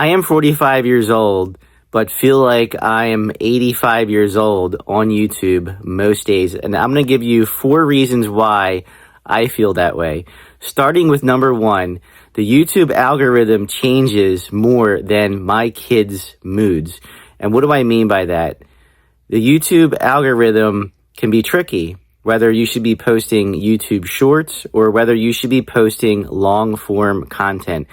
I am 45 years old, but feel like I am 85 years old on YouTube most days. And I'm going to give you 4 reasons why I feel that way. Starting with number 1, the YouTube algorithm changes more than my kids' moods. And what do I mean by that? The YouTube algorithm can be tricky, whether you should be posting YouTube shorts or whether you should be posting long form content.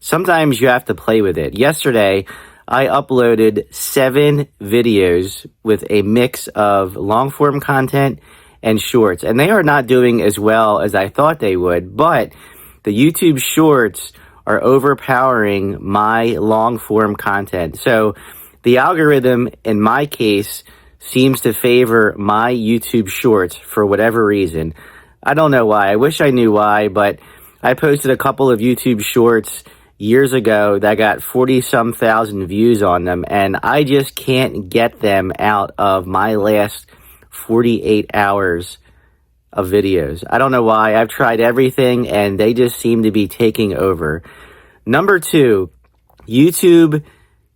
Sometimes you have to play with it. Yesterday, I uploaded 7 videos with a mix of long form content and shorts, and they are not doing as well as I thought they would, but the YouTube shorts are overpowering my long form content. So the algorithm in my case seems to favor my YouTube shorts for whatever reason. I don't know why. I wish I knew why, but I posted a couple of YouTube shorts years ago that got 40-some thousand views on them, and I just can't get them out of my last 48 hours of videos. I don't know why. I've tried everything, and they just seem to be taking over. Number 2, YouTube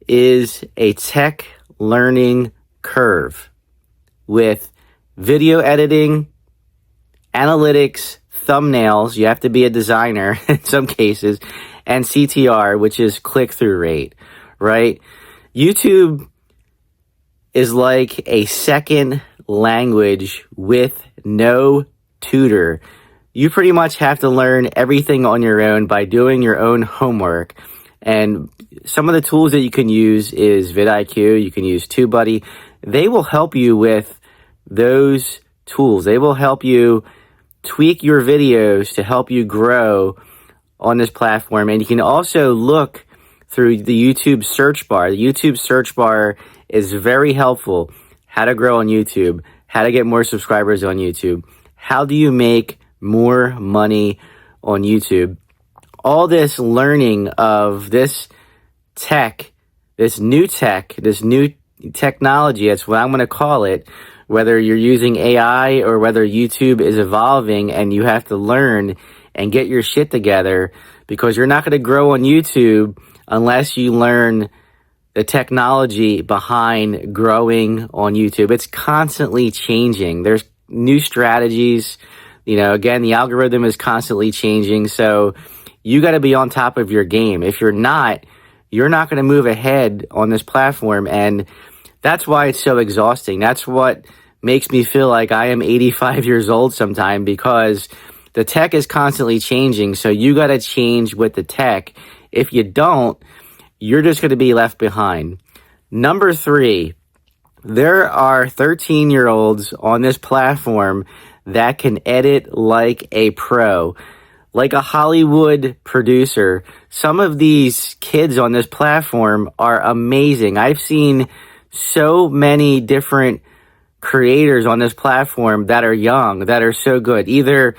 is a tech learning curve with video editing, analytics, thumbnails. You have to be a designer in some cases, and CTR, which is click-through rate, right? YouTube is like a second language with no tutor. You pretty much have to learn everything on your own by doing your own homework. And some of the tools that you can use is vidIQ, you can use TubeBuddy. They will help you with those tools. They will help you tweak your videos to help you grow on this platform. And you can also look through the YouTube search bar. The YouTube search bar is very helpful. How to grow on YouTube, how to get more subscribers on YouTube, how do you make more money on YouTube. All this learning of this tech, this new technology, that's what I'm going to call it, whether you're using AI or whether YouTube is evolving and you have to learn and get your shit together, because you're not going to grow on YouTube unless you learn the technology behind growing on YouTube. It's constantly changing. There's new strategies. Again, the algorithm is constantly changing. So you got to be on top of your game. If you're not going to move ahead on this platform. And that's why it's so exhausting. That's what makes me feel like I am 85 years old sometime, because the tech is constantly changing. So you got to change with the tech. If you don't, you're just going to be left behind. Number 3, there are 13-year-olds on this platform that can edit like a pro, like a Hollywood producer. Some of these kids on this platform are amazing. I've seen so many different creators on this platform that are young, that are so good. Either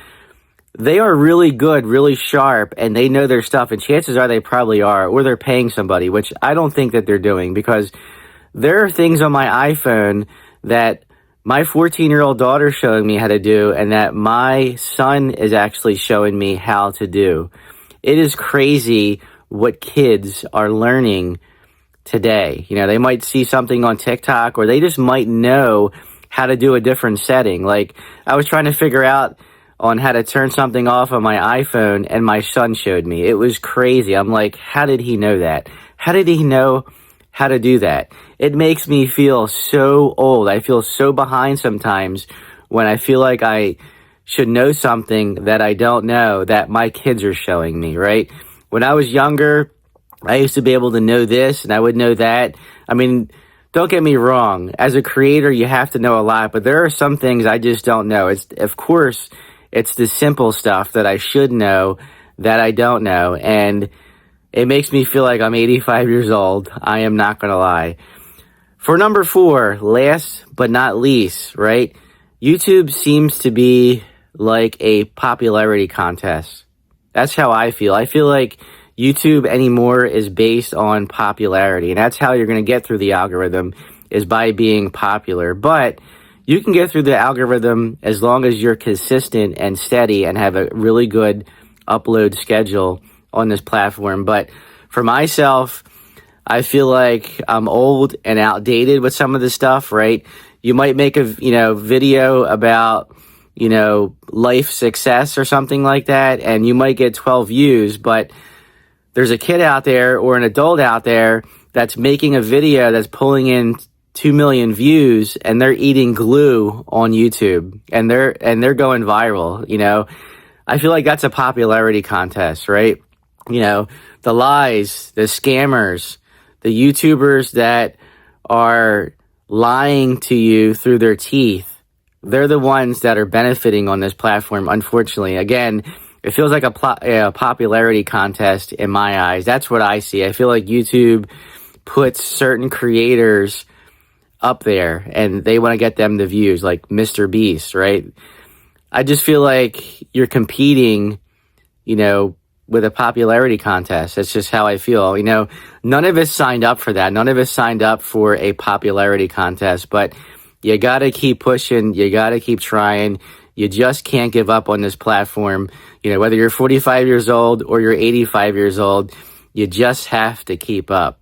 they are really good, really sharp, and they know their stuff, and chances are they probably are, or they're paying somebody, which I don't think that they're doing, because there are things on my iPhone that my 14-year-old daughter is showing me how to do, and that my son is actually showing me how to do. It is crazy what kids are learning today. They might see something on TikTok, or they just might know how to do a different setting. Like, I was trying to figure out on how to turn something off on my iPhone, and my son showed me. It was crazy. I'm like, how did he know that? How did he know how to do that? It makes me feel so old. I feel so behind sometimes when I feel like I should know something that I don't know that my kids are showing me, right? When I was younger, I used to be able to know this and I would know that. I mean, don't get me wrong. As a creator, you have to know a lot, but there are some things I just don't know. Of course, it's the simple stuff that I should know that I don't know. And it makes me feel like I'm 85 years old. I am not going to lie. For number 4, last but not least, right? YouTube seems to be like a popularity contest. That's how I feel. I feel like YouTube anymore is based on popularity, and that's how you're going to get through the algorithm, is by being popular. But you can get through the algorithm as long as you're consistent and steady and have a really good upload schedule on this platform. But for myself, I feel like I'm old and outdated with some of this stuff, right? You might make a, video about, life success or something like that, and you might get 12 views, but there's a kid out there or an adult out there that's making a video that's pulling in 2 million views, and they're eating glue on YouTube, and they're going viral. I feel like that's a popularity contest, right? The lies, the scammers, the YouTubers that are lying to you through their teeth, they're the ones that are benefiting on this platform, unfortunately. Again, it feels like a popularity contest in my eyes. That's what I see. I feel like YouTube puts certain creators up there and they want to get them the views, like Mr. Beast, right? I just feel like you're competing, with a popularity contest. That's just how I feel. None of us signed up for that. None of us signed up for a popularity contest, but you got to keep pushing. You got to keep trying. You just can't give up on this platform. Whether you're 45 years old or you're 85 years old, you just have to keep up.